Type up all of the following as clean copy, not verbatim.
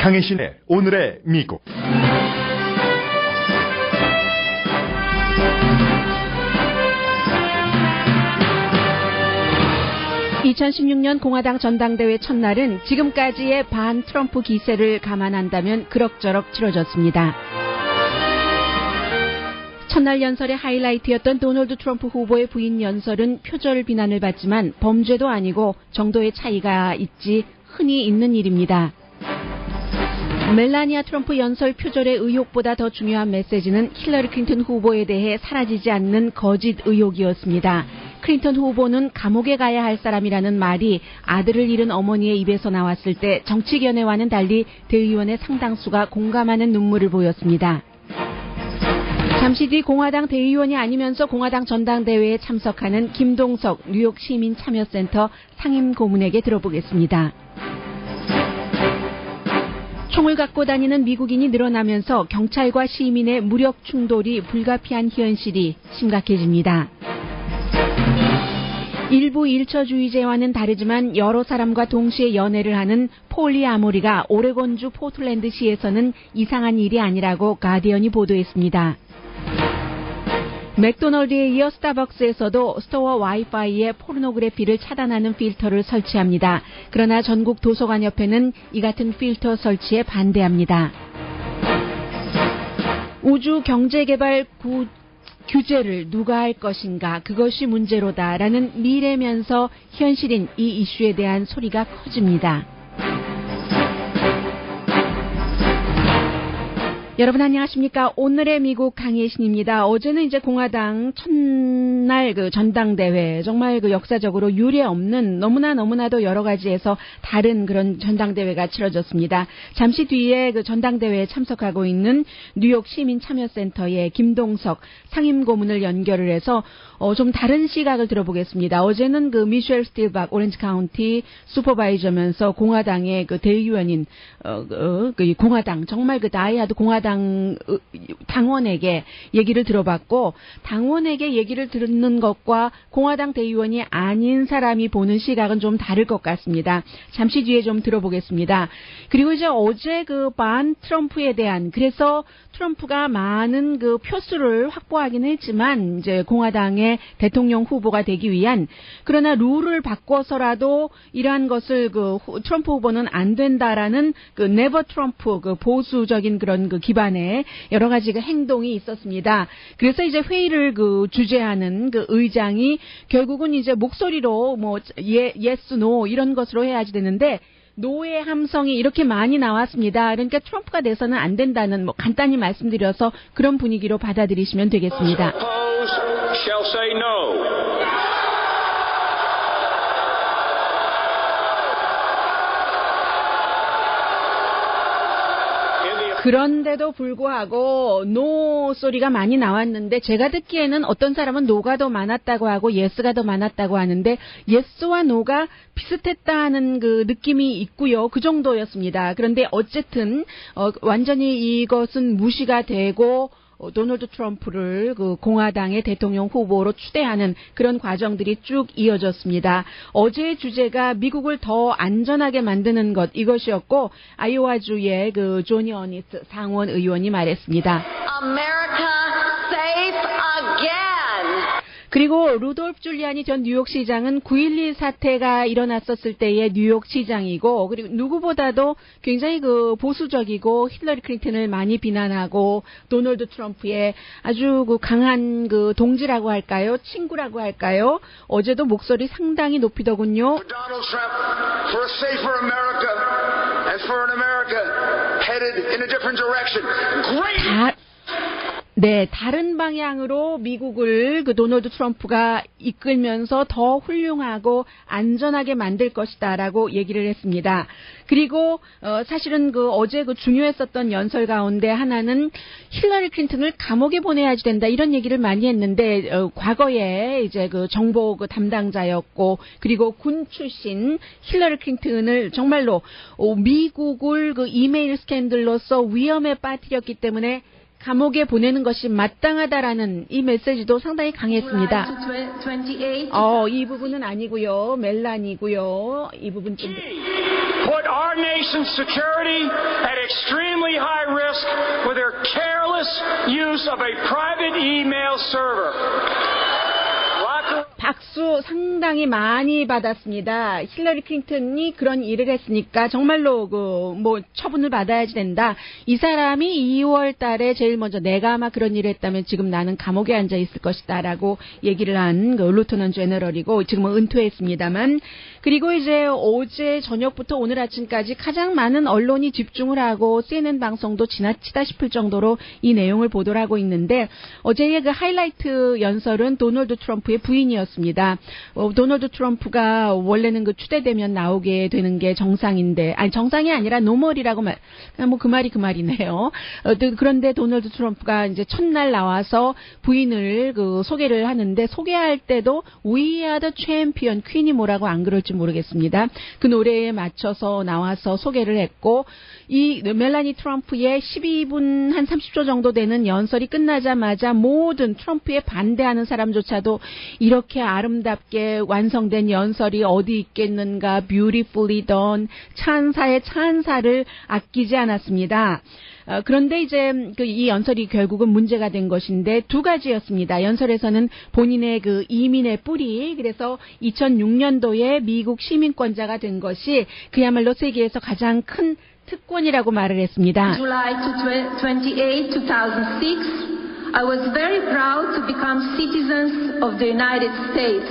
강혜신의 오늘의 미국. 2016년 공화당 전당대회 첫날은 지금까지의 반 트럼프 기세를 감안한다면 그럭저럭 치러졌습니다. 첫날 연설의 하이라이트였던 도널드 트럼프 후보의 부인 연설은 표절 비난을 받지만 범죄도 아니고 정도의 차이가 있지 흔히 있는 일입니다. 멜라니아 트럼프 연설 표절의 의혹보다 더 중요한 메시지는 힐러리 클린턴 후보에 대해 사라지지 않는 거짓 의혹이었습니다. 클린턴 후보는 감옥에 가야 할 사람이라는 말이 아들을 잃은 어머니의 입에서 나왔을 때 정치견해와는 달리 대의원의 상당수가 공감하는 눈물을 보였습니다. 잠시 뒤 공화당 대의원이 아니면서 공화당 전당대회에 참석하는 김동석 뉴욕 시민 참여센터 상임 고문에게 들어보겠습니다. 총을 갖고 다니는 미국인이 늘어나면서 경찰과 시민의 무력 충돌이 불가피한 현실이 심각해집니다. 일부 일처주의자와는 다르지만 여러 사람과 동시에 연애를 하는 폴리아모리가 오레곤주 포틀랜드시에서는 이상한 일이 아니라고 가디언이 보도했습니다. 맥도널드에 이어 스타벅스에서도 스토어 와이파이에 포르노그래피를 차단하는 필터를 설치합니다. 그러나 전국 도서관협회는 이 같은 필터 설치에 반대합니다. 우주 경제개발 규제를 누가 할 것인가, 그것이 문제로다라는 미래면서 현실인 이 이슈에 대한 소리가 커집니다. 여러분 안녕하십니까? 오늘의 미국 강혜신입니다. 어제는 이제 공화당 첫날 전당대회, 정말 역사적으로 유례 없는 너무나도 여러 가지에서 다른 그런 전당대회가 치러졌습니다. 잠시 뒤에 전당대회에 참석하고 있는 뉴욕 시민 참여센터의 김동석 상임 고문을 연결을 해서 좀 다른 시각을 들어보겠습니다. 어제는 미셸 스틸박 오렌지 카운티 슈퍼바이저면서 공화당의 대의원인 공화당 정말 다이하드 공화당 당원에게 얘기를 들어봤고, 당원에게 얘기를 듣는 것과 공화당 대의원이 아닌 사람이 보는 시각은 좀 다를 것 같습니다. 잠시 뒤에 좀 들어보겠습니다. 그리고 이제 어제 반 트럼프에 대한, 그래서 트럼프가 많은 표수를 확보하긴 했지만 이제 공화당의 대통령 후보가 되기 위한, 그러나 룰을 바꿔서라도 이러한 것을 트럼프 후보는 안 된다라는 네버 트럼프 보수적인 그런 기반의 여러 가지 행동이 있었습니다. 그래서 이제 회의를 주재하는 의장이 결국은 이제 목소리로 yes, no 이런 것으로 해야지 되는데, 노의 함성이 이렇게 많이 나왔습니다. 그러니까 트럼프가 돼서는 안 된다는 간단히 말씀드려서 그런 분위기로 받아들이시면 되겠습니다. 그런데도 불구하고 노 소리가 많이 나왔는데, 제가 듣기에는 어떤 사람은 노가 더 많았다고 하고 예스가 더 많았다고 하는데, 예스와 노가 비슷했다는 느낌이 있고요. 그 정도였습니다. 그런데 어쨌든 완전히 이것은 무시가 되고 도널드 트럼프를 공화당의 대통령 후보로 추대하는 그런 과정들이 쭉 이어졌습니다. 어제의 주제가 미국을 더 안전하게 만드는 것, 이것이었고, 아이오와주의 조니 어니스 상원 의원이 말했습니다. America safe again. 그리고 루돌프 줄리아니 전 뉴욕시장은 9.11 사태가 일어났었을 때의 뉴욕시장이고, 그리고 누구보다도 굉장히 보수적이고 힐러리 클린턴을 많이 비난하고 도널드 트럼프의 아주 강한 동지라고 할까요? 친구라고 할까요? 어제도 목소리 상당히 높이더군요. 다른 방향으로 미국을 도널드 트럼프가 이끌면서 더 훌륭하고 안전하게 만들 것이다라고 얘기를 했습니다. 그리고 사실은 어제 중요했었던 연설 가운데 하나는 힐러리 클린턴을 감옥에 보내야지 된다, 이런 얘기를 많이 했는데, 과거에 이제 정보 담당자였고, 그리고 군 출신 힐러리 클린턴을 정말로 미국을 이메일 스캔들로서 위험에 빠뜨렸기 때문에 감옥에 보내는 것이 마땅하다라는 이 메시지도 상당히 강했습니다. 이 부분은 아니고요. 멜란이고요. 이 부분 좀. Put our nation's security at extremely high risk with their careless use of a private email server. 박수 상당히 많이 받았습니다. 힐러리 클린턴이 그런 일을 했으니까 정말로 처분을 받아야지 된다. 이 사람이 2월 달에 제일 먼저 내가 아마 그런 일을 했다면 지금 나는 감옥에 앉아 있을 것이다라고 얘기를 한 루트넌 제너럴이고 지금은 은퇴했습니다만 그리고 이제 어제 저녁부터 오늘 아침까지 가장 많은 언론이 집중을 하고 CNN 방송도 지나치다 싶을 정도로 이 내용을 보도를 하고 있는데 어제의 그 하이라이트 연설은 도널드 트럼프의 부인이었습니다. 도널드 트럼프가 원래는 그 추대되면 나오게 되는 게 정상인데, 아니 정상이 아니라 노멀이라고 그 말이 그 말이네요. 그런데 도널드 트럼프가 이제 첫날 나와서 부인을 소개를 하는데 소개할 때도 We are the champion, 퀸이 뭐라고 안 그럴지 모르겠습니다. 그 노래에 맞춰서 나와서 소개를 했고 이 멜라니 트럼프의 12분 한 30초 정도 되는 연설이 끝나자마자 모든 트럼프에 반대하는 사람조차도 이렇게 아름답게 완성된 연설이 어디 있겠는가, beautifully done, 찬사의 찬사를 아끼지 않았습니다. 그런데 이제 이 연설이 결국은 문제가 된 것인데 두 가지였습니다. 연설에서는 본인의 그 이민의 뿌리, 그래서 2006년도에 미국 시민권자가 된 것이 그야말로 세계에서 가장 큰 특권이라고 말을 했습니다. July 28, 2006, I was very proud to become citizens of the United States.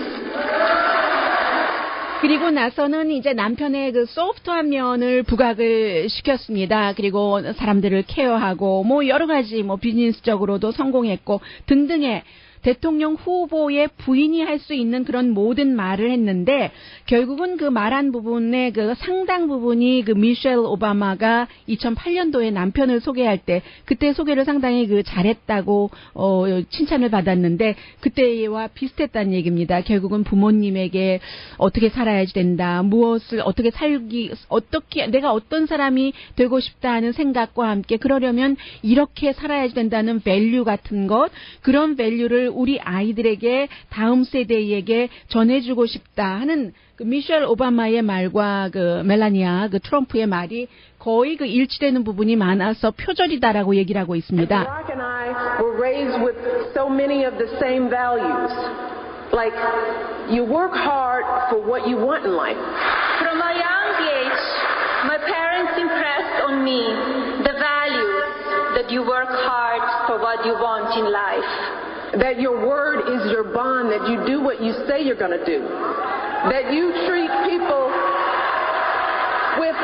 그리고 나서는 이제 남편의 그 소프트한 면을 부각을 시켰습니다. 그리고 사람들을 케어하고 여러 가지 비즈니스적으로도 성공했고 등등의 대통령 후보의 부인이 할 수 있는 그런 모든 말을 했는데 결국은 그 말한 부분의 그 상당 부분이 그 미셸 오바마가 2008년도에 남편을 소개할 때 그때 소개를 상당히 잘했다고 칭찬을 받았는데 그때와 비슷했다는 얘기입니다. 결국은 부모님에게 어떻게 살아야지 된다, 무엇을 어떻게 내가 어떤 사람이 되고 싶다 하는 생각과 함께 그러려면 이렇게 살아야지 된다는 밸류 같은 것, 그런 밸류를 우리 아이들에게 다음 세대에게 전해주고 싶다 하는 그 미셸 오바마의 말과 그 멜라니아 그 트럼프의 말이 거의 일치되는 부분이 많아서 표절이다라고 얘기를 하고 있습니다. Barack and I were raised with so many of the same values. Like you work hard for what you want in life. From a young age, my parents impressed on me the values that you work hard for what you want in life. That your word is your bond, that you do what you say you're going to do. That you treat people with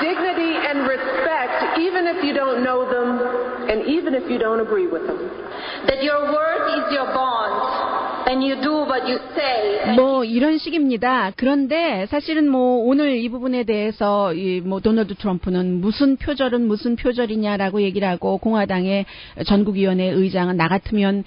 dignity and respect, even if you don't know them and even if you don't agree with them. That your word is your bond. And you do what you say. 이런 식입니다. 그런데 사실은 오늘 이 부분에 대해서 도널드 트럼프는 무슨 표절이냐라고 얘기를 하고 공화당의 전국위원회 의장은 나 같으면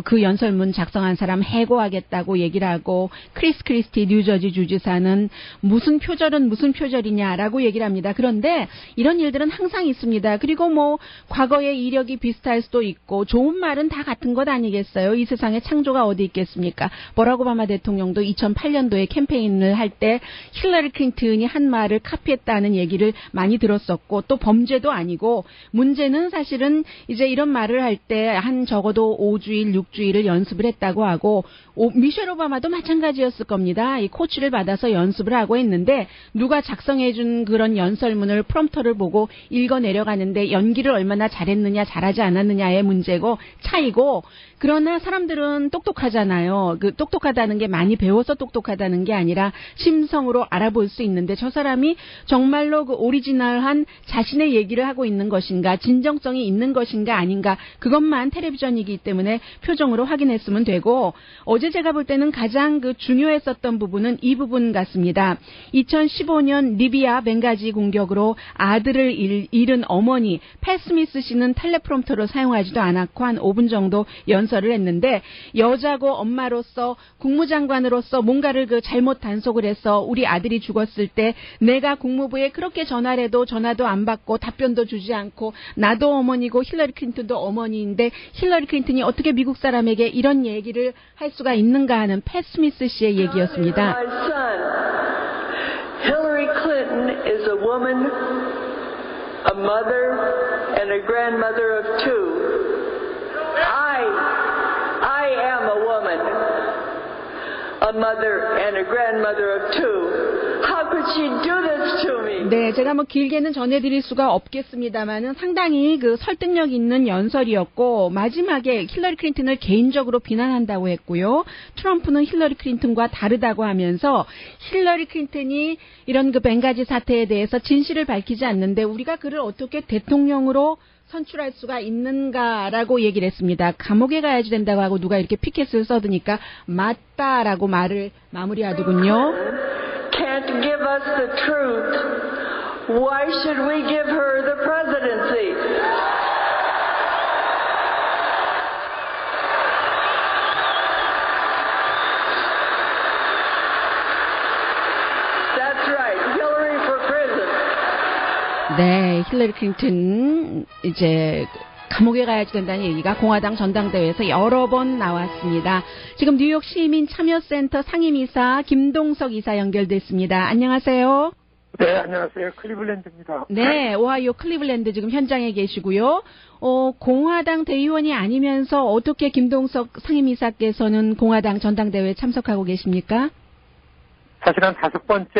그 연설문 작성한 사람 해고하겠다고 얘기를 하고 크리스 크리스티 뉴저지 주지사는 무슨 표절이냐라고 얘기를 합니다. 그런데 이런 일들은 항상 있습니다. 그리고 과거의 이력이 비슷할 수도 있고 좋은 말은 다 같은 것 아니겠어요? 이 세상에 창조가 어디 있겠습니까? 버락 오바마 대통령도 2008년도에 캠페인을 할 때 힐러리 클린턴이 한 말을 카피했다는 얘기를 많이 들었었고 또 범죄도 아니고 문제는 사실은 이제 이런 말을 할 때 한 적어도 5주일, 6주일을 연습을 했다고 하고 미셸 오바마도 마찬가지였을 겁니다. 이 코치를 받아서 연습을 하고 했는데 누가 작성해준 그런 연설문을 프롬프터를 보고 읽어 내려가는데 연기를 얼마나 잘했느냐 잘하지 않았느냐의 문제고 차이고 그러나 사람들은 똑똑하잖아요. 똑똑하다는 게 많이 배워서 똑똑하다는 게 아니라 심성으로 알아볼 수 있는데 저 사람이 정말로 오리지널한 자신의 얘기를 하고 있는 것인가, 진정성이 있는 것인가 아닌가, 그것만 텔레비전이기 때문에 표정으로 확인했으면 되고 어제 제가 볼 때는 가장 중요했었던 부분은 이 부분 같습니다. 2015년 리비아 벵가지 공격으로 아들을 잃은 어머니 팻 스미스 씨는 텔레프롬프터를 사용하지도 않았고 한 5분 정도 연설을 했는데 여자고 엄마로서 국무장관으로서 뭔가를 그 잘못 단속을 해서 우리 아들이 죽었을 때 내가 국무부에 그렇게 전화를 해도 전화도 안 받고 답변도 주지 않고 나도 어머니고 힐러리 클린턴도 어머니인데 힐러리 클린턴이 어떻게 미국 사람에게 이런 얘기를 할 수가 있는가 하는 팻 스미스 씨의 얘기였습니다. My son, Hillary Clinton is a woman, a mother, and a grandmother of two. I am a woman, a mother, and a grandmother of two. How could she do this to me? 네, 제가 뭐 길게는 전해드릴 수가 없겠습니다만은 상당히 그 설득력 있는 연설이었고 마지막에 힐러리 클린턴을 개인적으로 비난한다고 했고요. 트럼프는 힐러리 클린턴과 다르다고 하면서 힐러리 클린턴이 이런 그 벵가지 사태에 대해서 진실을 밝히지 않는데 우리가 그를 어떻게 대통령으로 선출할 수가 있는가라고 얘기를 했습니다. 감옥에 가야지 된다고 하고 누가 이렇게 피켓을 써드니까 맞다라고 말을 마무리하더군요. Can't give us the truth. Why should we give her the presidency? That's right. Hillary for president. 네, 힐러리 클린턴 이제 감옥에 가야지 된다는 얘기가 공화당 전당대회에서 여러 번 나왔습니다. 지금 뉴욕 시민 참여센터 상임이사 김동석 이사 연결됐습니다. 안녕하세요. 네, 안녕하세요. 클리블랜드입니다. 네, 오하이오 클리블랜드 지금 현장에 계시고요. 공화당 대의원이 아니면서 어떻게 김동석 상임이사께서는 공화당 전당대회에 참석하고 계십니까? 사실 한 5번째,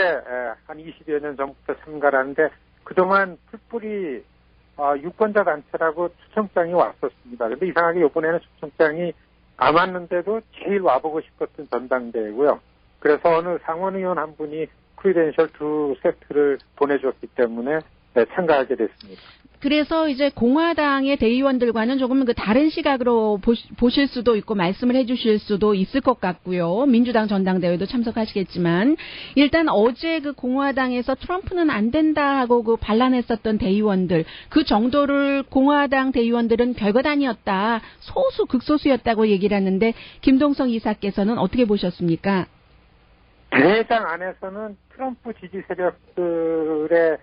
한 20여 년 전부터 참가를 하는데 그동안 풀뿌리 유권자 단체라고 초청장이 왔었습니다. 그런데 이상하게 이번에는 초청장이 안 왔는데도 제일 와보고 싶었던 전당대회고요. 그래서 어느 상원의원 한 분이 크리덴셜 2세트를 보내줬기 때문에 참가하게 됐습니다. 그래서 이제 공화당의 대의원들과는 조금 그 다른 시각으로 보실 수도 있고 말씀을 해주실 수도 있을 것 같고요. 민주당 전당대회도 참석하시겠지만 일단 어제 그 공화당에서 트럼프는 안 된다 하고 그 반란했었던 대의원들 그 정도를 공화당 대의원들은 별것 아니었다. 소수 극소수였다고 얘기를 하는데 김동석 이사께서는 어떻게 보셨습니까? 대회장 안에서는 트럼프 지지 세력들의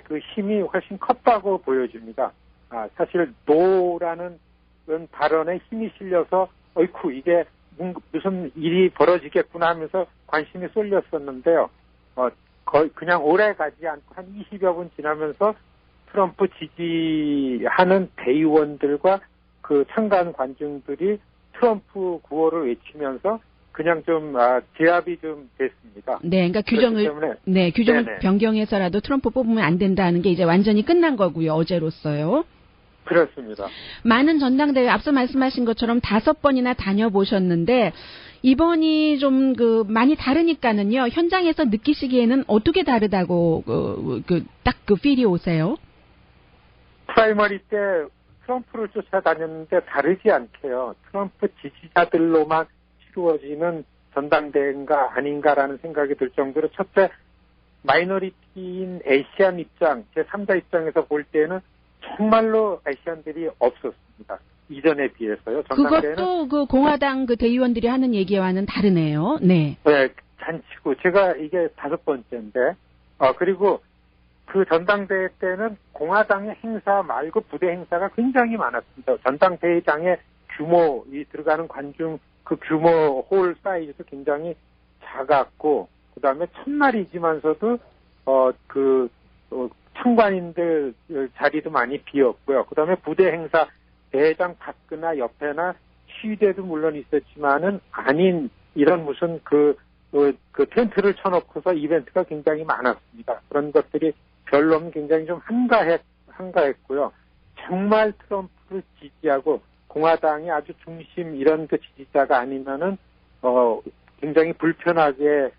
그 힘이 훨씬 컸다고 보여집니다. 사실 노라는 발언에 힘이 실려서 어이쿠 이게 무슨 일이 벌어지겠구나 하면서 관심이 쏠렸었는데요. 거의 그냥 오래 가지 않고 한 20여 분 지나면서 트럼프 지지하는 대의원들과 그 참가한 관중들이 트럼프 구호를 외치면서 그냥 좀 제압이 좀 됐습니다. 네, 그러니까 규정을 네네. 변경해서라도 트럼프 뽑으면 안 된다는 게 이제 완전히 끝난 거고요. 어제로서요. 그렇습니다. 많은 전당대회 앞서 말씀하신 것처럼 5번이나 다녀보셨는데 이번이 좀 그 많이 다르니까는요. 현장에서 느끼시기에는 어떻게 다르다고 딱 그 필이 오세요? 프라이머리 때 트럼프를 쫓아다녔는데 다르지 않게요. 트럼프 지지자들로만 이루어지는 전당대회인가 아닌가라는 생각이 들 정도로 첫째 마이너리티인 아시안 입장, 제3자 입장에서 볼 때는 정말로 아시안들이 없었습니다. 이전에 비해서요. 전당대회는 그것도 그 공화당 그 대의원들이 하는 얘기와는 다르네요. 네. 네, 잔치고 제가 이게 5번째인데 그리고 그 전당대회 때는 공화당의 행사 말고 부대 행사가 굉장히 많았습니다. 전당대회장의 규모, 이 들어가는 관중 그 규모 홀 사이즈도 굉장히 작았고, 그 다음에 첫날이지만서도, 참관인들 자리도 많이 비었고요. 그 다음에 부대 행사, 대회장 밖이나 옆에나 시위대도 물론 있었지만은 아닌 이런 무슨 그 텐트를 쳐놓고서 이벤트가 굉장히 많았습니다. 그런 것들이 별로 굉장히 좀 한가했고요. 정말 트럼프를 지지하고 공화당이 아주 중심 이런 그 지지자가 아니면은 굉장히 불편하게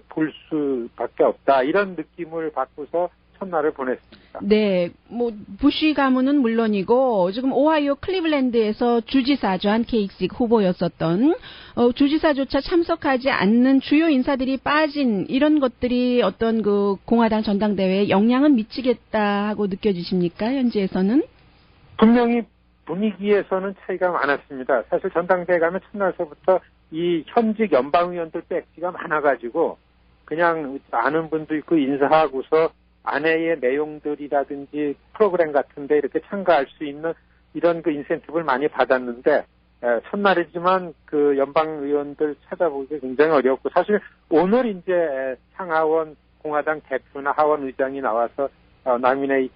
볼 수밖에 없다 이런 느낌을 받고서 첫날을 보냈습니다. 네, 뭐 부시 가문은 물론이고 지금 오하이오 클리블랜드에서 주지사 존 케이식 후보였었던 주지사조차 참석하지 않는 주요 인사들이 빠진 이런 것들이 어떤 그 공화당 전당대회에 영향은 미치겠다 하고 느껴지십니까? 현지에서는? 분명히 분위기에서는 차이가 많았습니다. 사실 전당대회 가면 첫날서부터 이 현직 연방의원들 백지가 많아가지고 그냥 아는 분도 있고 인사하고서 아내의 내용들이라든지 프로그램 같은데 이렇게 참가할 수 있는 이런 그 인센티브를 많이 받았는데 첫날이지만 그 연방의원들 찾아보기 굉장히 어렵고 사실 오늘 이제 상하원 공화당 대표나 하원 의장이 나와서 나미네이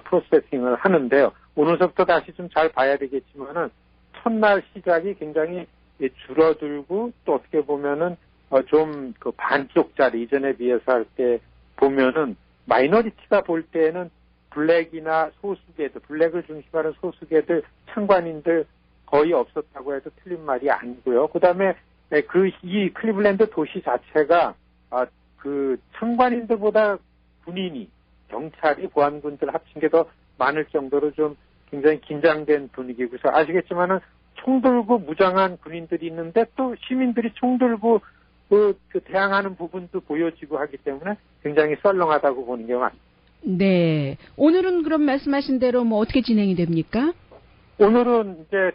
프로세싱을 하는데요. 오늘서부터 다시 좀 잘 봐야 되겠지만은 첫날 시작이 굉장히 줄어들고 또 어떻게 보면은 좀 그 반쪽짜리 이전에 비해서 할 때 보면은 마이너리티가 볼 때는 블랙이나 소수계들, 블랙을 중심하는 소수계들, 참관인들 거의 없었다고 해도 틀린 말이 아니고요. 그 다음에 이 클리블랜드 도시 자체가 그 참관인들보다 군인이, 경찰이, 보안군들 합친 게 더 많을 정도로 좀 굉장히 긴장된 분위기고서 아시겠지만은 총 들고 무장한 군인들이 있는데 또 시민들이 총 들고 그 대항하는 부분도 보여지고 하기 때문에 굉장히 썰렁하다고 보는 게 맞습니다. 네. 오늘은 그럼 말씀하신 대로 뭐 어떻게 진행이 됩니까? 오늘은 이제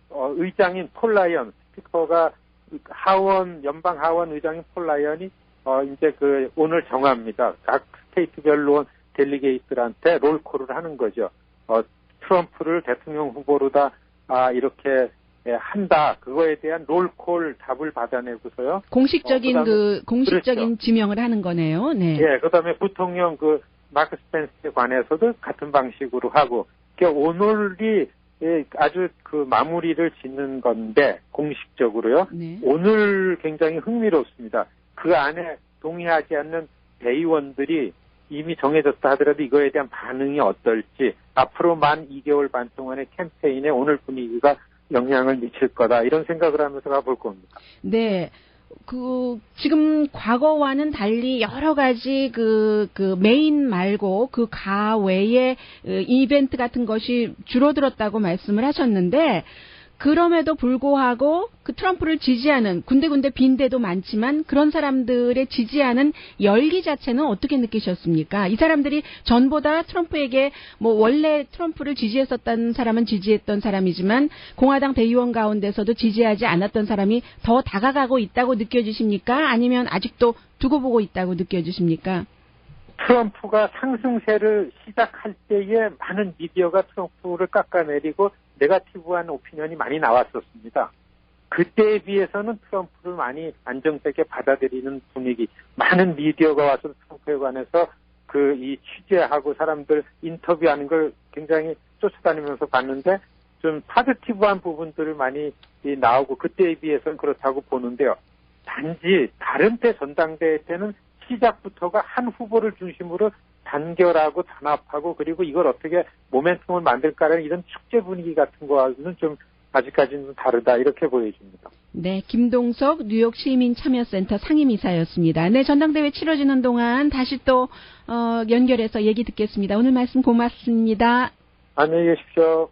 의장인 폴 라이언, 스피커가 연방 하원 의장인 폴 라이언이 이제 오늘 정합니다. 각 스테이트별로 온 델리게이트들한테 롤콜을 하는 거죠. 트럼프를 대통령 후보로다 이렇게 한다. 그거에 대한 롤콜 답을 받아내고서요. 공식적인 공식적인 그렇죠. 지명을 하는 거네요. 네. 예, 그다음에 부통령 마크 스펜스에 관해서도 같은 방식으로 하고, 오늘이 아주 마무리를 짓는 건데 공식적으로요. 네. 오늘 굉장히 흥미롭습니다. 그 안에 동의하지 않는 대의원들이 이미 정해졌다 하더라도 이거에 대한 반응이 어떨지 앞으로 만 2개월 반 동안의 캠페인에 오늘 분위기가 영향을 미칠 거다 이런 생각을 하면서 가볼 겁니다. 네. 지금 과거와는 달리 여러 가지 메인 말고 그 가외의 이벤트 같은 것이 줄어들었다고 말씀을 하셨는데, 그럼에도 불구하고 트럼프를 지지하는 군데군데 빈대도 많지만 그런 사람들의 지지하는 열기 자체는 어떻게 느끼셨습니까? 이 사람들이 전보다 트럼프에게 원래 트럼프를 지지했었던 사람은 지지했던 사람이지만 공화당 대의원 가운데서도 지지하지 않았던 사람이 더 다가가고 있다고 느껴지십니까? 아니면 아직도 두고 보고 있다고 느껴지십니까? 트럼프가 상승세를 시작할 때에 많은 미디어가 트럼프를 깎아내리고 네거티브한 오피니언이 많이 나왔었습니다. 그때에 비해서는 트럼프를 많이 안정되게 받아들이는 분위기, 많은 미디어가 와서 트럼프에 관해서 이 취재하고 사람들 인터뷰하는 걸 굉장히 쫓아다니면서 봤는데 좀 파지티브한 부분들을 많이 나오고 그때에 비해서는 그렇다고 보는데요. 단지 다른 때 전당대회 때는 시작부터가 한 후보를 중심으로 단결하고 단합하고 그리고 이걸 어떻게 모멘텀을 만들까라는 이런 축제 분위기 같은 거와는 좀 아직까지는 좀 다르다 이렇게 보여집니다. 네, 김동석 뉴욕 시민참여센터 상임이사였습니다. 네, 전당대회 치러지는 동안 다시 또 연결해서 얘기 듣겠습니다. 오늘 말씀 고맙습니다. 안녕히 계십시오.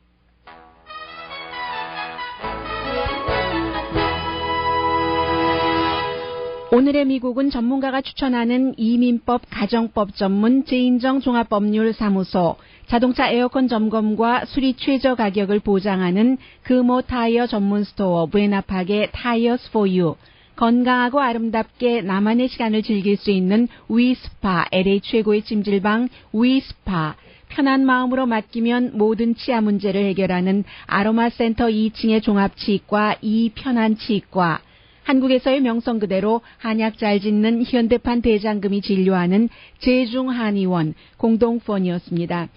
오늘의 미국은 전문가가 추천하는 이민법 가정법 전문 제인정 종합법률사무소, 자동차 에어컨 점검과 수리 최저 가격을 보장하는 금호 타이어 전문 스토어 부에나팍의 타이어스 포 유, 건강하고 아름답게 나만의 시간을 즐길 수 있는 위스파, LA 최고의 찜질방 위스파, 편한 마음으로 맡기면 모든 치아 문제를 해결하는 아로마 센터 2층의 종합치과 이편한치과, 한국에서의 명성 그대로 한약 잘 짓는 현대판 대장금이 진료하는 제중한의원 공동펀이었습니다.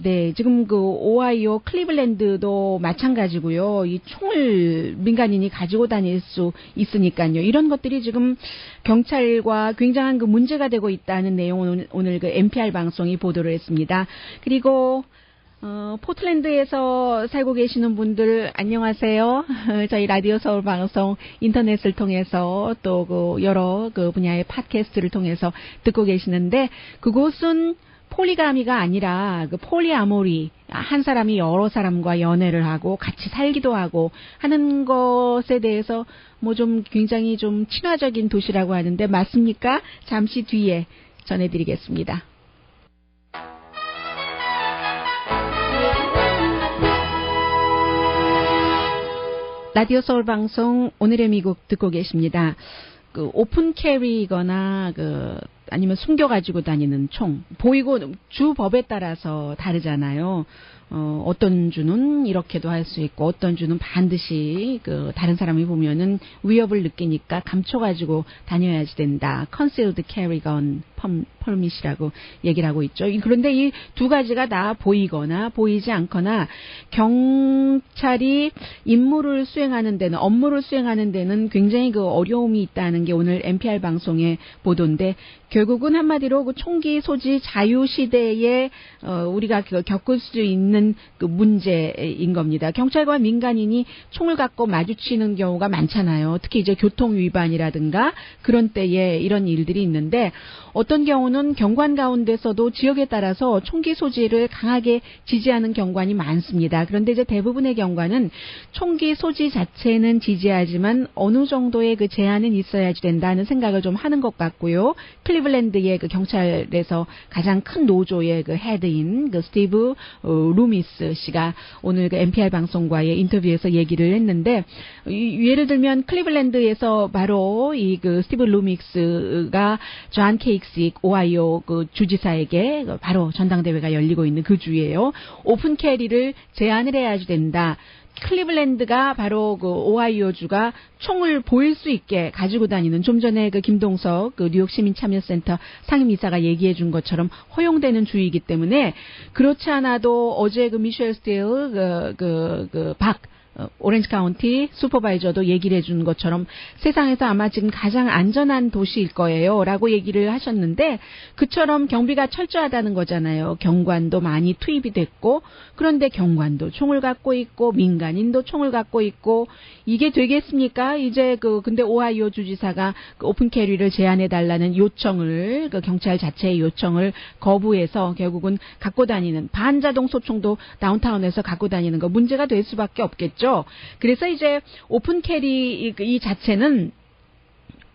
네, 지금 오하이오 클리블랜드도 마찬가지고요. 이 총을 민간인이 가지고 다닐 수 있으니까요. 이런 것들이 지금 경찰과 굉장한 문제가 되고 있다는 내용을 오늘 NPR 방송이 보도를 했습니다. 그리고 포틀랜드에서 살고 계시는 분들 안녕하세요. 저희 라디오 서울 방송 인터넷을 통해서 또 여러 분야의 팟캐스트를 통해서 듣고 계시는데, 그곳은 폴리가미가 아니라 폴리아모리, 한 사람이 여러 사람과 연애를 하고 같이 살기도 하고 하는 것에 대해서 좀 굉장히 좀 친화적인 도시라고 하는데 맞습니까? 잠시 뒤에 전해드리겠습니다. 라디오 서울 방송 오늘의 미국 듣고 계십니다. 그 오픈 캐리거나 아니면 숨겨 가지고 다니는 총 보이고 주 법에 따라서 다르잖아요. 어떤 주는 이렇게도 할 수 있고 어떤 주는 반드시 다른 사람이 보면은 위협을 느끼니까 감춰 가지고 다녀야지 된다. Concealed Carry Gun Permit이라고 얘기를 하고 있죠. 그런데 이 두 가지가 다 보이거나 보이지 않거나 경찰이 임무를 수행하는 데는 업무를 수행하는 데는 굉장히 어려움이 있다는 게 오늘 NPR 방송의 보도인데 결국은 한마디로 총기 소지 자유 시대에 우리가 겪을 수 있는 문제인 겁니다. 경찰과 민간인이 총을 갖고 마주치는 경우가 많잖아요. 특히 이제 교통 위반이라든가 그런 때에 이런 일들이 있는데 어떤 경우는 경관 가운데서도 지역에 따라서 총기 소지를 강하게 지지하는 경관이 많습니다. 그런데 이제 대부분의 경관은 총기 소지 자체는 지지하지만 어느 정도의 제한은 있어야지 된다는 생각을 좀 하는 것 같고요. 클리블랜드의 경찰에서 가장 큰 노조의 헤드인 스티브 루미스 씨가 오늘 NPR 방송과의 인터뷰에서 얘기를 했는데 예를 들면 클리블랜드에서 바로 이 스티브 루미스가 존 케익식 오하이오 주지사에게 바로 전당대회가 열리고 있는 그 주예요. 오픈 캐리를 제한을 해야지 된다. 클리블랜드가 바로 오하이오주가 총을 보일 수 있게 가지고 다니는 좀 전에 김동석 뉴욕 시민참여센터 상임이사가 얘기해 준 것처럼 허용되는 주이기 때문에 그렇지 않아도 어제 미셸 스틸 오렌지 카운티 슈퍼바이저도 얘기를 해준 것처럼 세상에서 아마 지금 가장 안전한 도시일 거예요 라고 얘기를 하셨는데 그처럼 경비가 철저하다는 거잖아요. 경관도 많이 투입이 됐고 그런데 경관도 총을 갖고 있고 민간인도 총을 갖고 있고 이게 되겠습니까? 이제 근데 오하이오 주지사가 오픈 캐리를 제한해 달라는 요청을 경찰 자체의 요청을 거부해서 결국은 갖고 다니는 반자동 소총도 다운타운에서 갖고 다니는 거 문제가 될 수밖에 없겠죠. 그래서 이제 오픈 캐리 이 자체는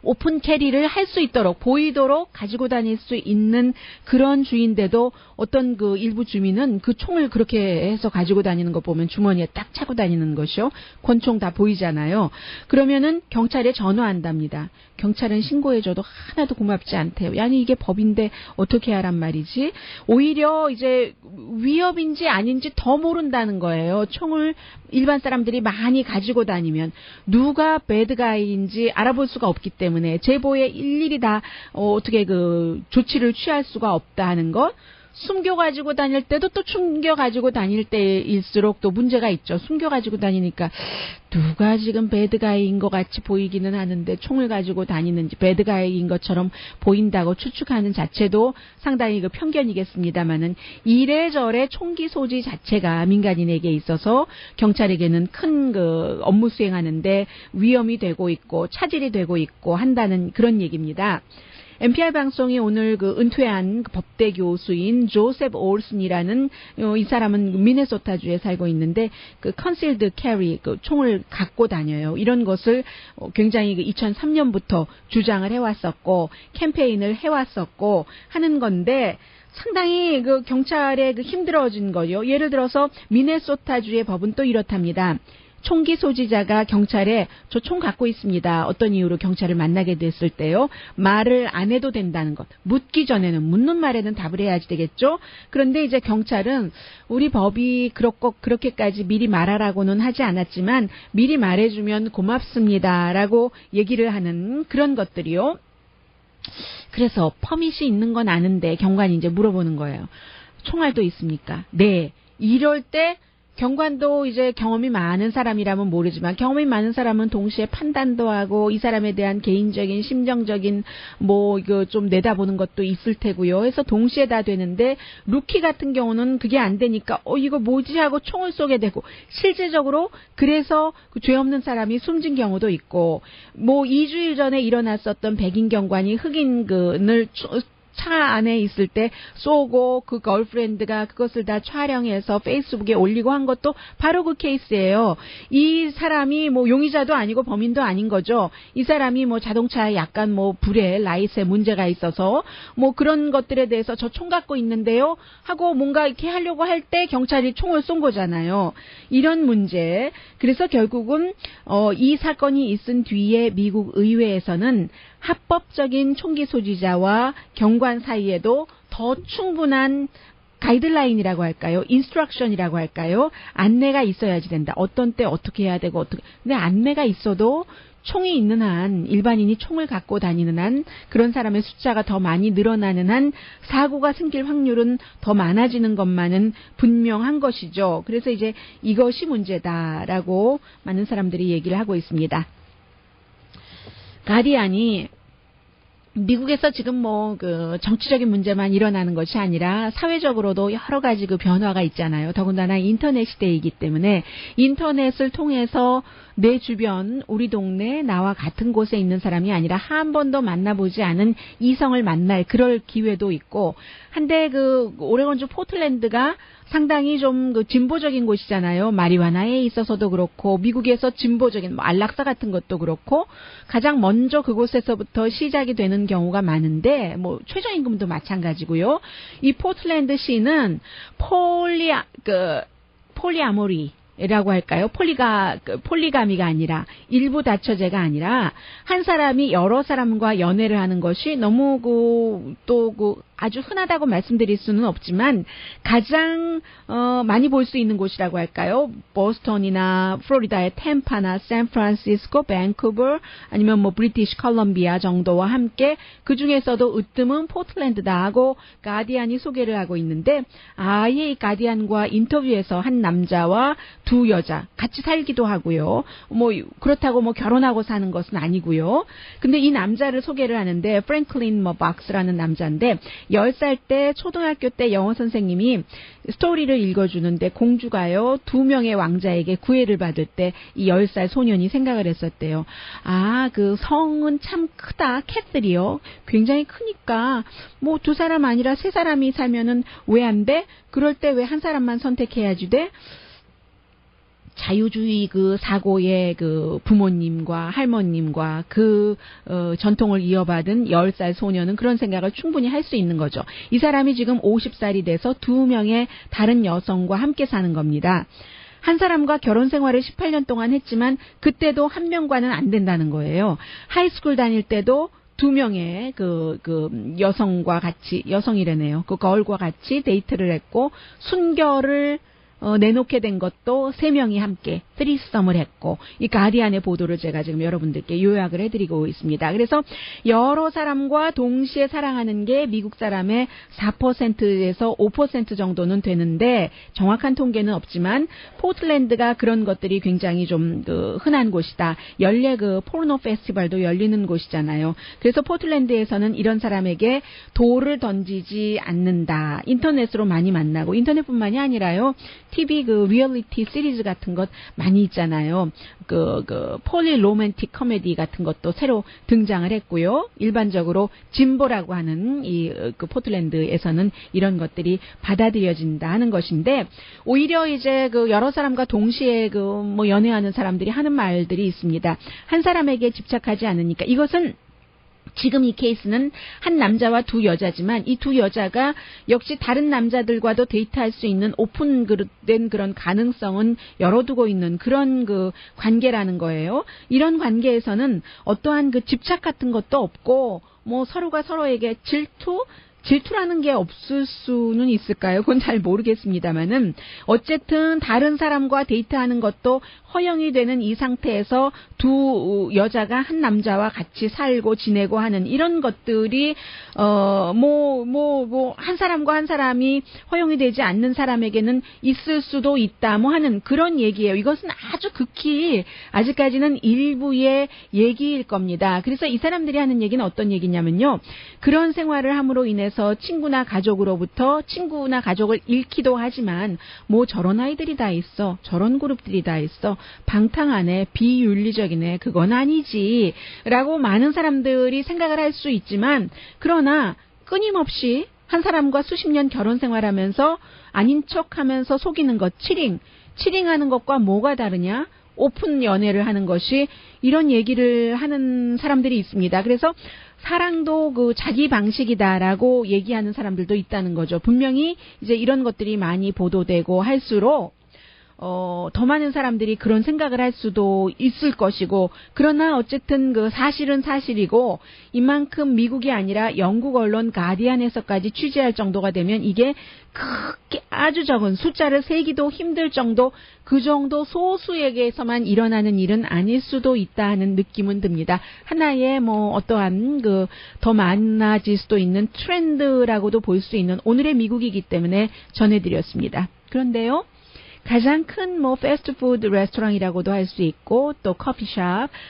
오픈 캐리를 할 수 있도록 보이도록 가지고 다닐 수 있는 그런 주인데도 어떤 일부 주민은 총을 그렇게 해서 가지고 다니는 거 보면 주머니에 딱 차고 다니는 것이요. 권총 다 보이잖아요. 그러면은 경찰에 전화한답니다. 경찰은 신고해줘도 하나도 고맙지 않대요. 아니 이게 법인데 어떻게 하란 말이지. 오히려 이제 위협인지 아닌지 더 모른다는 거예요. 총을 일반 사람들이 많이 가지고 다니면 누가 배드가이인지 알아볼 수가 없기 때문에 제보에 일일이 다 어떻게 조치를 취할 수가 없다는 것. 숨겨가지고 다닐 때도 또 숨겨가지고 다닐 때일수록 또 문제가 있죠. 숨겨가지고 다니니까 누가 지금 배드가이인 것 같이 보이기는 하는데 총을 가지고 다니는지 배드가이인 것처럼 보인다고 추측하는 자체도 상당히 편견이겠습니다만은 이래저래 총기 소지 자체가 민간인에게 있어서 경찰에게는 큰 업무 수행하는데 위험이 되고 있고 차질이 되고 있고 한다는 그런 얘기입니다. NPR 방송이 오늘 은퇴한 법대 교수인 조셉 올슨이라는 이 사람은 미네소타주에 살고 있는데 concealed carry 총을 갖고 다녀요. 이런 것을 굉장히 2003년부터 주장을 해왔었고 캠페인을 해왔었고 하는 건데 상당히 경찰에 힘들어진 거죠. 예를 들어서 미네소타주의 법은 또 이렇답니다. 총기 소지자가 경찰에 저 총 갖고 있습니다. 어떤 이유로 경찰을 만나게 됐을 때요. 말을 안 해도 된다는 것. 묻기 전에는 묻는 말에는 답을 해야지 되겠죠. 그런데 이제 경찰은 우리 법이 그렇게까지 미리 말하라고는 하지 않았지만 미리 말해주면 고맙습니다라고 얘기를 하는 그런 것들이요. 그래서 퍼밋이 있는 건 아는데 경관이 이제 물어보는 거예요. 총알도 있습니까? 네. 이럴 때 경관도 이제 경험이 많은 사람이라면 모르지만 경험이 많은 사람은 동시에 판단도 하고 이 사람에 대한 개인적인 심정적인 이거 좀 내다보는 것도 있을 테고요. 해서 동시에 다 되는데 루키 같은 경우는 그게 안 되니까 이거 뭐지 하고 총을 쏘게 되고 실제적으로 그래서 죄 없는 사람이 숨진 경우도 있고 2주일 전에 일어났었던 백인 경관이 흑인을 차 안에 있을 때 쏘고 그 걸프렌드가 그것을 다 촬영해서 페이스북에 올리고 한 것도 바로 그 케이스예요. 이 사람이 뭐 용의자도 아니고 범인도 아닌 거죠. 이 사람이 뭐 자동차에 약간 뭐 불에 라이트에 문제가 있어서 뭐 그런 것들에 대해서 저 총 갖고 있는데요 하고 뭔가 이렇게 하려고 할 때 경찰이 총을 쏜 거잖아요. 이런 문제. 그래서 결국은 이 사건이 있은 뒤에 미국 의회에서는 합법적인 총기 소지자와 경관 사이에도 더 충분한 가이드라인이라고 할까요? 인스트럭션이라고 할까요? 안내가 있어야지 된다. 어떤 때 어떻게 해야 되고 어떻게. 근데 안내가 있어도 총이 있는 한, 일반인이 총을 갖고 다니는 한, 그런 사람의 숫자가 더 많이 늘어나는 한 사고가 생길 확률은 더 많아지는 것만은 분명한 것이죠. 그래서 이제 이것이 문제다라고 많은 사람들이 얘기를 하고 있습니다. 가디안이 미국에서 지금 뭐 그 정치적인 문제만 일어나는 것이 아니라 사회적으로도 여러 가지 그 변화가 있잖아요. 더군다나 인터넷 시대이기 때문에 인터넷을 통해서 내 주변, 우리 동네, 나와 같은 곳에 있는 사람이 아니라 한 번도 만나보지 않은 이성을 만날 그럴 기회도 있고, 한데 그 오레곤주 포틀랜드가 상당히 좀 그 진보적인 곳이잖아요. 마리화나에 있어서도 그렇고, 미국에서 진보적인 뭐 안락사 같은 것도 그렇고, 가장 먼저 그곳에서부터 시작이 되는 경우가 많은데, 뭐 최저임금도 마찬가지고요. 이 포틀랜드 시는 폴리아모리라고 할까요? 폴리가미가 아니라 일부 다처제가 아니라 한 사람이 여러 사람과 연애를 하는 것이 너무 아주 흔하다고 말씀드릴 수는 없지만 가장 많이 볼 수 있는 곳이라고 할까요? 보스턴이나 플로리다의 템파나 샌프란시스코, 밴쿠버 아니면 뭐 브리티시 컬럼비아 정도와 함께 그 중에서도 으뜸은 포틀랜드다 하고 가디안이 소개를 하고 있는데, 아예 이 가디안과 인터뷰에서 한 남자와 두 여자 같이 살기도 하고요. 뭐 그렇다고 뭐 결혼하고 사는 것은 아니고요. 근데 이 남자를 소개를 하는데 프랭클린 박스라는 남자인데 10살 때 초등학교 때 영어 선생님이 스토리를 읽어주는데 공주가요 2명의 왕자에게 구애를 받을 때 이 10살 소년이 생각을 했었대요. 아, 그 성은 참 크다. 캐슬이요. 굉장히 크니까 뭐 2사람 아니라 3사람이 살면은 왜 안 돼? 그럴 때 왜 한 사람만 선택해야지 돼? 자유주의 그 사고의 그 부모님과 할머님과 그 전통을 이어받은 10살 소녀는 그런 생각을 충분히 할 수 있는 거죠. 이 사람이 지금 50살이 돼서 2명의 다른 여성과 함께 사는 겁니다. 한 사람과 결혼 생활을 18년 동안 했지만 그때도 한 명과는 안 된다는 거예요. 하이스쿨 다닐 때도 2명의 그 여성과 같이, 여성이래네요. 그 걸과 같이 데이트를 했고, 순결을 내놓게 된 것도 3명이 함께 쓰리썸을 했고, 이 가디안의 보도를 제가 지금 여러분들께 요약을 해드리고 있습니다. 그래서 여러 사람과 동시에 사랑하는 게 미국 사람의 4%에서 5% 정도는 되는데, 정확한 통계는 없지만 포틀랜드가 그런 것들이 굉장히 좀 흔한 곳이다. 연례 그 포르노 페스티벌도 열리는 곳이잖아요. 그래서 포틀랜드에서는 이런 사람에게 돌을 던지지 않는다. 인터넷으로 많이 만나고, 인터넷뿐만이 아니라요. TV 그 리얼리티 시리즈 같은 것 많이 있잖아요. 그 폴리 로맨틱 코미디 같은 것도 새로 등장을 했고요. 일반적으로 진보라고 하는 이 그 포틀랜드에서는 이런 것들이 받아들여진다 하는 것인데, 오히려 이제 그 여러 사람과 동시에 그 뭐 연애하는 사람들이 하는 말들이 있습니다. 한 사람에게 집착하지 않으니까. 이것은 지금 이 케이스는 한 남자와 2 여자지만 이 2 여자가 역시 다른 남자들과도 데이트할 수 있는 오픈된 그런 가능성은 열어두고 있는 그런 그 관계라는 거예요. 이런 관계에서는 어떠한 그 집착 같은 것도 없고, 뭐 서로가 서로에게 질투라는 게 없을 수는 있을까요? 그건 잘 모르겠습니다만은, 어쨌든 다른 사람과 데이트하는 것도 허용이 되는 이 상태에서 2 여자가 한 남자와 같이 살고 지내고 하는 이런 것들이 한 사람과 한 사람이 허용이 되지 않는 사람에게는 있을 수도 있다 뭐 하는 그런 얘기예요. 이것은 아주 극히 아직까지는 일부의 얘기일 겁니다. 그래서 이 사람들이 하는 얘기는 어떤 얘기냐면요. 그런 생활을 함으로 인해서 친구나 가족을 잃기도 하지만 뭐 저런 아이들이 다 있어. 저런 그룹들이 다 있어. 방탕하네. 비윤리적이네. 그건 아니지. 라고 많은 사람들이 생각을 할 수 있지만, 그러나 끊임없이 한 사람과 수십 년 결혼 생활하면서 아닌 척하면서 속이는 것, 치링하는 것과 뭐가 다르냐? 오픈 연애를 하는 것이 이런 얘기를 하는 사람들이 있습니다. 그래서 사랑도 그 자기 방식이다라고 얘기하는 사람들도 있다는 거죠. 분명히 이제 이런 것들이 많이 보도되고 할수록 더 많은 사람들이 그런 생각을 할 수도 있을 것이고, 그러나 어쨌든 그 사실은 사실이고, 이만큼 미국이 아니라 영국 언론 가디언에서까지 취재할 정도가 되면 이게 크게 아주 적은 숫자를 세기도 힘들 정도, 그 정도 소수에게서만 일어나는 일은 아닐 수도 있다 하는 느낌은 듭니다. 하나의 뭐 어떠한 그 더 많아질 수도 있는 트렌드라고도 볼 수 있는 오늘의 미국이기 때문에 전해드렸습니다. 그런데요, 가장 큰 뭐 패스트푸드 레스토랑이라고도 할 수 있고 또 커피숍,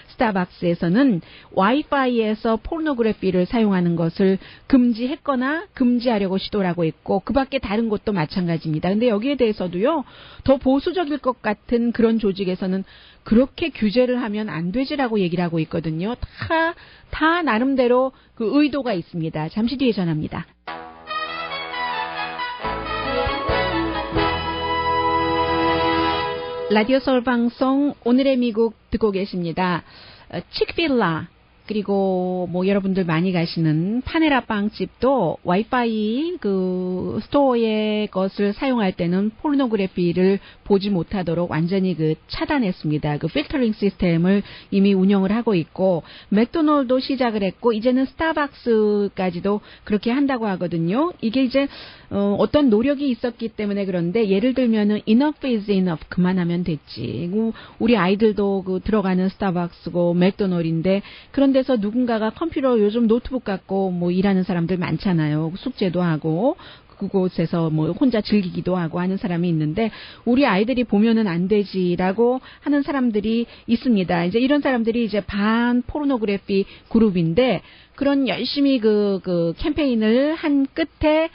스타벅스에서는 와이파이에서 포르노그래피를 사용하는 것을 금지했거나 금지하려고 시도를 하고 있고, 그 밖에 다른 곳도 마찬가지입니다. 근데 여기에 대해서도요, 더 보수적일 것 같은 그런 조직에서는 그렇게 규제를 하면 안 되지라고 얘기를 하고 있거든요. 다 나름대로 그 의도가 있습니다. 잠시 뒤에 전합니다. 라디오 서울 방송 오늘의 미국 듣고 계십니다. 칙필라, 그리고 뭐 여러분들 많이 가시는 파네라 빵집도 와이파이 그 스토어의 것을 사용할 때는 포르노그래피를 보지 못하도록 완전히 그 차단했습니다. 그 필터링 시스템을 이미 운영을 하고 있고, 맥도날드도 시작을 했고, 이제는 스타벅스까지도 그렇게 한다고 하거든요. 이게 이제 어떤 노력이 있었기 때문에 그런데, 예를 들면은 enough is enough, 그만하면 됐지. 우리 아이들도 그 들어가는 스타벅스고 맥도날드인데, 그런데 그래서 누군가가 컴퓨터 요즘 노트북 갖고 뭐 일하는 사람들 많잖아요. 숙제도 하고 그곳에서 뭐 혼자 즐기기도 하고 하는 사람이 있는데, 우리 아이들이 보면은 안 되지라고 하는 사람들이 있습니다. 이제 이런 사람들이 이제 반 포르노그래피 그룹인데, 그런 열심히 그 캠페인을 한 끝에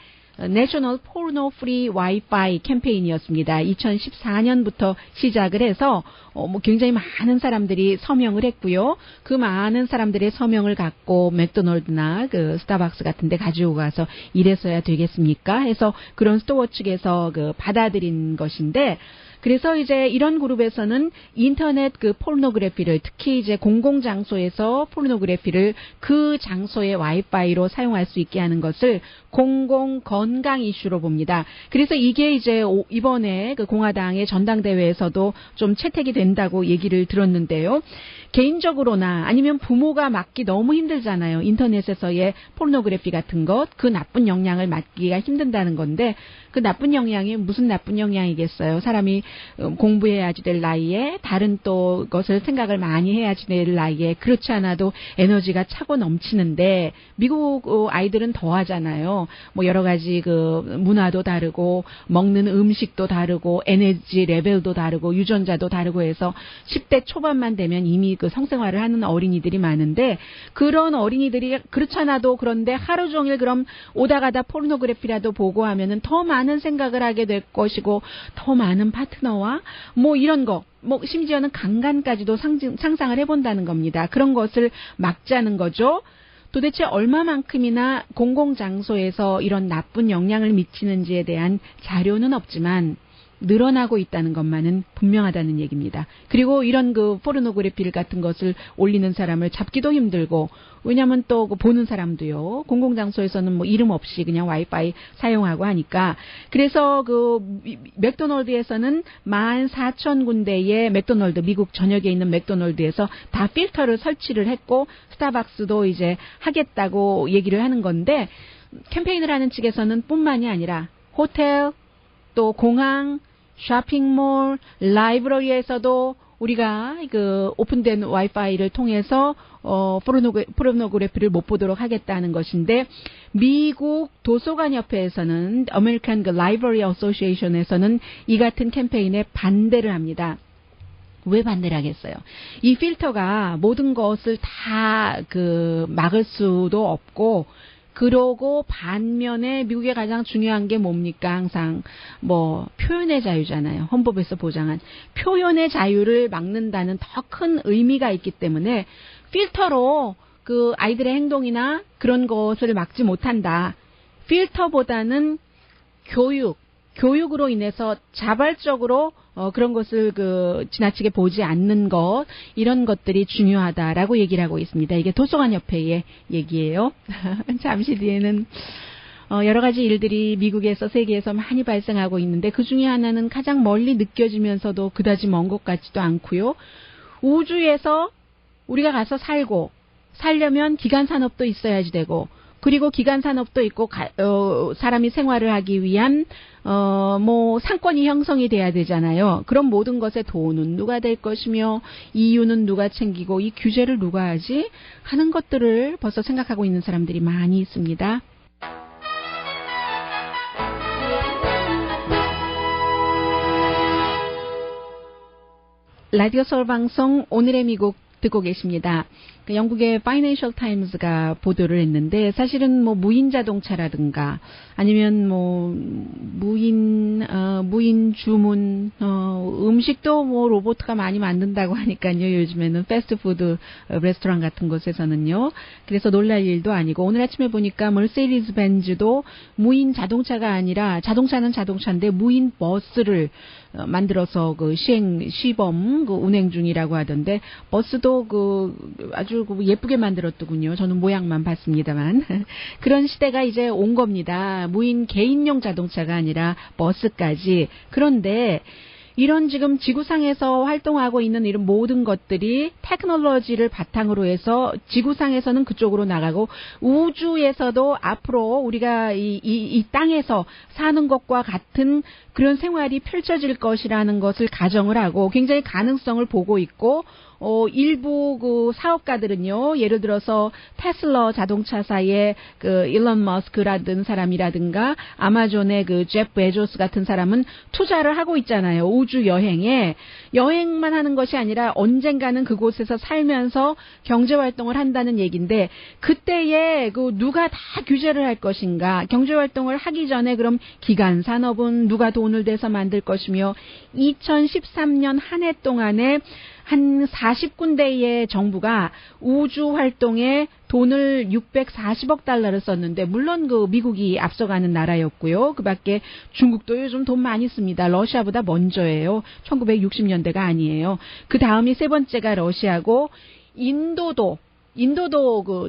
내셔널 포르노 프리 와이파이 캠페인이었습니다. 2014년부터 시작을 해서 뭐 굉장히 많은 사람들이 서명을 했고요. 그 많은 사람들의 서명을 갖고 맥도날드나 그 스타벅스 같은 데 가지고 가서 일했어야 되겠습니까? 해서 그런 스토어 측에서 그 받아들인 것인데, 그래서 이제 이런 그룹에서는 인터넷 그 포르노그래피를, 특히 이제 공공장소에서 포르노그래피를 그 장소의 와이파이로 사용할 수 있게 하는 것을 공공 건강 이슈로 봅니다. 그래서 이게 이제 이번에 그 공화당의 전당대회에서도 좀 채택이 된다고 얘기를 들었는데요. 개인적으로나 아니면 부모가 막기 너무 힘들잖아요. 인터넷에서의 포르노그래피 같은 것, 그 나쁜 영향을 막기가 힘든다는 건데, 그 나쁜 영향이 무슨 나쁜 영향이겠어요. 사람이 공부해야지 될 나이에, 다른 또 것을 생각을 많이 해야지 될 나이에, 그렇지 않아도 에너지가 차고 넘치는데, 미국 아이들은 더 하잖아요. 뭐 여러 가지 그 문화도 다르고, 먹는 음식도 다르고, 에너지 레벨도 다르고, 유전자도 다르고 해서 10대 초반만 되면 이미 그 성생활을 하는 어린이들이 많은데, 그런 어린이들이 그렇지 않아도 그런데 하루 종일 그럼 오다 가다 포르노그래피라도 보고 하면은 더 많은 생각을 하게 될 것이고, 더 많은 파트너와 뭐 이런 거, 뭐 심지어는 강간까지도 상상을 해본다는 겁니다. 그런 것을 막자는 거죠. 도대체 얼마만큼이나 공공장소에서 이런 나쁜 영향을 미치는지에 대한 자료는 없지만 늘어나고 있다는 것만은 분명하다는 얘기입니다. 그리고 이런 그 포르노그래피 같은 것을 올리는 사람을 잡기도 힘들고, 왜냐하면 또 그 보는 사람도요, 공공장소에서는 뭐 이름 없이 그냥 와이파이 사용하고 하니까. 그래서 그 맥도날드에서는 14,000군데의 맥도날드, 미국 전역에 있는 맥도날드에서 다 필터를 설치를 했고, 스타벅스도 이제 하겠다고 얘기를 하는 건데, 캠페인을 하는 측에서는 뿐만이 아니라 호텔, 또 공항, 쇼핑몰, 라이브러리에서도 우리가 그 오픈된 와이파이를 통해서 포르노그래피를 못 보도록 하겠다는 것인데, 미국 도서관 협회에서는, 아메리칸 그 라이브러리 어소시에이션에서는 이 같은 캠페인에 반대를 합니다. 왜 반대를 하겠어요? 이 필터가 모든 것을 다 그 막을 수도 없고, 그러고 반면에 미국의 가장 중요한 게 뭡니까? 항상 뭐 표현의 자유잖아요. 헌법에서 보장한 표현의 자유를 막는다는 더 큰 의미가 있기 때문에 필터로 그 아이들의 행동이나 그런 것을 막지 못한다. 필터보다는 교육으로 인해서 자발적으로 그런 것을 지나치게 보지 않는 것, 이런 것들이 중요하다라고 얘기를 하고 있습니다. 이게 도서관협회의 얘기예요. 잠시 뒤에는 여러 가지 일들이 미국에서 세계에서 많이 발생하고 있는데 그 중에 하나는 가장 멀리 느껴지면서도 그다지 먼 것 같지도 않고요. 우주에서 우리가 가서 살려면 기간 산업도 있어야지 되고, 그리고 기간 산업도 있고 사람이 생활을 하기 위한 상권이 형성이 돼야 되잖아요. 그럼 모든 것의 돈은 누가 될 것이며 이유는 누가 챙기고 이 규제를 누가 하지 하는 것들을 벌써 생각하고 있는 사람들이 많이 있습니다. 라디오 서울 방송 오늘의 미국 듣고 계십니다. 영국의 파이낸셜 타임즈가 보도를 했는데 사실은 무인 자동차라든가 아니면 무인 주문 음식도 로봇가 많이 만든다고 하니까요. 요즘에는 패스트푸드 레스토랑 같은 곳에서는요. 그래서 놀랄 일도 아니고 오늘 아침에 보니까 머세디스 벤츠도 무인 자동차가 아니라 자동차는 자동차인데 무인 버스를 만들어서 시범 운행 중이라고 하던데 버스도 아주 예쁘게 만들었더군요. 저는 모양만 봤습니다만. 그런 시대가 이제 온 겁니다. 무인 개인용 자동차가 아니라 버스까지. 그런데 이런 지금 지구상에서 활동하고 있는 이런 모든 것들이 테크놀로지를 바탕으로 해서 지구상에서는 그쪽으로 나가고 우주에서도 앞으로 우리가 이 땅에서 사는 것과 같은 그런 생활이 펼쳐질 것이라는 것을 가정을 하고 굉장히 가능성을 보고 있고 일부 사업가들은요, 예를 들어서 테슬라 자동차사의 일론 머스크라든 사람이라든가 아마존의 제프 베조스 같은 사람은 투자를 하고 있잖아요. 우주 여행만 하는 것이 아니라 언젠가는 그곳에서 살면서 경제 활동을 한다는 얘기인데 그때에 누가 다 규제를 할 것인가? 경제 활동을 하기 전에 그럼 기간 산업은 누가 돈을 대서 만들 것이며 2013년 한 해 동안에 한 40군데의 정부가 우주 활동에 돈을 640억 달러를 썼는데 물론 미국이 앞서가는 나라였고요. 그밖에 중국도 요즘 돈 많이 씁니다. 러시아보다 먼저예요. 1960년대가 아니에요. 그 다음이 세 번째가 러시아고 인도도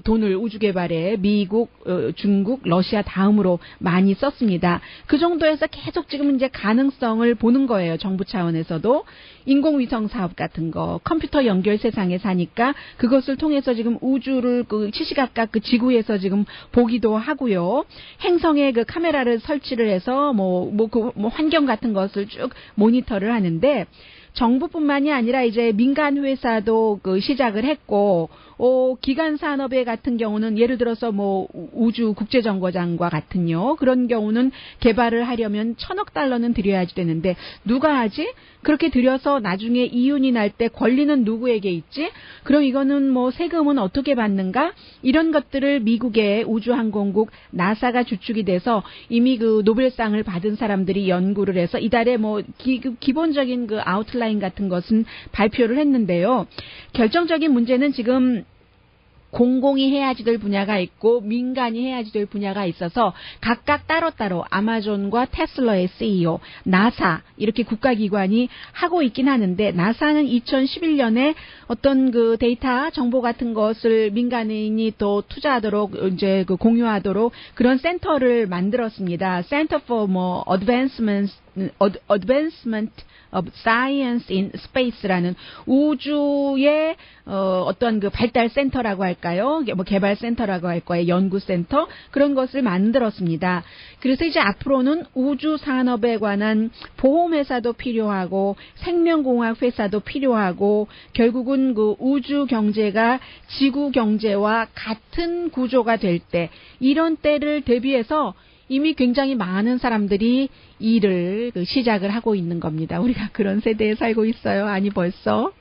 돈을 우주 개발에 미국, 중국, 러시아 다음으로 많이 썼습니다. 그 정도에서 계속 지금 이제 가능성을 보는 거예요. 정부 차원에서도. 인공위성 사업 같은 거, 컴퓨터 연결 세상에 사니까 그것을 통해서 지금 우주를 시시각각 지구에서 지금 보기도 하고요. 행성에 카메라를 설치를 해서 환경 같은 것을 쭉 모니터를 하는데 정부뿐만이 아니라 이제 민간 회사도 시작을 했고, 기간 산업의 같은 경우는 예를 들어서 우주 국제정거장과 같은요. 그런 경우는 개발을 하려면 1,000억 달러는 들여야지 되는데 누가 하지? 그렇게 들여서 나중에 이윤이 날 때 권리는 누구에게 있지? 그럼 이거는 세금은 어떻게 받는가? 이런 것들을 미국의 우주항공국 나사가 주축이 돼서 이미 노벨상을 받은 사람들이 연구를 해서 이달에 기본적인 아웃라인 같은 것은 발표를 했는데요. 결정적인 문제는 지금 공공이 해야지 될 분야가 있고 민간이 해야지 될 분야가 있어서 각각 따로따로 아마존과 테슬라의 CEO, 나사 이렇게 국가기관이 하고 있긴 하는데 나사는 2011년에 어떤 데이터 정보 같은 것을 민간인이 또 투자하도록 이제 공유하도록 그런 센터를 만들었습니다. Center for Advancement of Science in Space라는 우주의 어떤 발달 센터라고 할까요? 개발 센터라고 할 거예요. 연구 센터 그런 것을 만들었습니다. 그래서 이제 앞으로는 우주 산업에 관한 보험 회사도 필요하고 생명공학 회사도 필요하고 결국은 우주 경제가 지구 경제와 같은 구조가 될 때 이런 때를 대비해서 이미 굉장히 많은 사람들이 일을 시작을 하고 있는 겁니다. 우리가 그런 세대에 살고 있어요. 아니 벌써.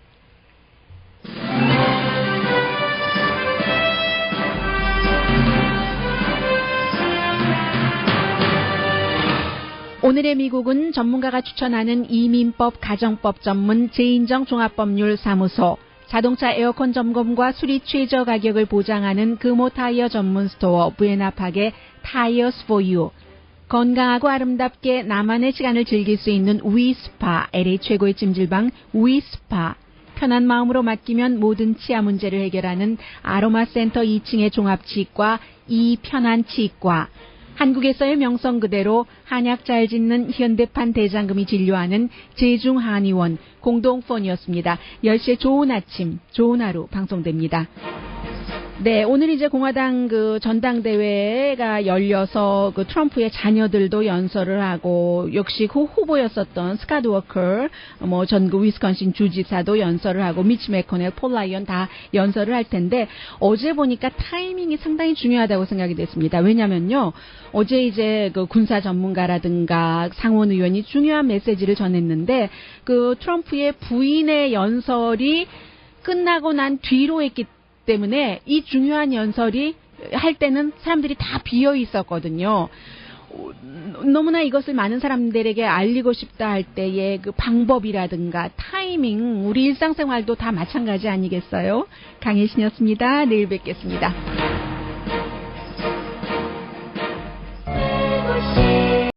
오늘의 미국은 전문가가 추천하는 이민법, 가정법 전문 제인정 종합법률 사무소 자동차 에어컨 점검과 수리 최저 가격을 보장하는 금호 타이어 전문 스토어 부에나팍의 타이어스 포 유. 건강하고 아름답게 나만의 시간을 즐길 수 있는 위스파, LA 최고의 찜질방 위스파. 편한 마음으로 맡기면 모든 치아 문제를 해결하는 아로마 센터 2층의 종합치과 이편한 치과. 한국에서의 명성 그대로 한약 잘 짓는 현대판 대장금이 진료하는 제중한의원 공동폰이었습니다. 10시에 좋은 아침, 좋은 하루 방송됩니다. 네, 오늘 이제 공화당 그 전당대회가 열려서 그 트럼프의 자녀들도 연설을 하고 역시 그 후보였었던 스캇 워커, 뭐 전국 위스콘신 주지사도 연설을 하고 미치 매코넬, 폴 라이언 다 연설을 할 텐데 어제 보니까 타이밍이 상당히 중요하다고 생각이 됐습니다. 왜냐면요, 어제 이제 그 군사 전문가라든가 상원 의원이 중요한 메시지를 전했는데 그 트럼프의 부인의 연설이 끝나고 난 뒤로 했기 때문에 이 중요한 연설이 할 때는 사람들이 다 비어 있었거든요. 너무나 이것을 많은 사람들에게 알리고 싶다 할 때의 그 방법이라든가 타이밍, 우리 일상생활도 다 마찬가지 아니겠어요? 강혜신이었습니다. 내일 뵙겠습니다.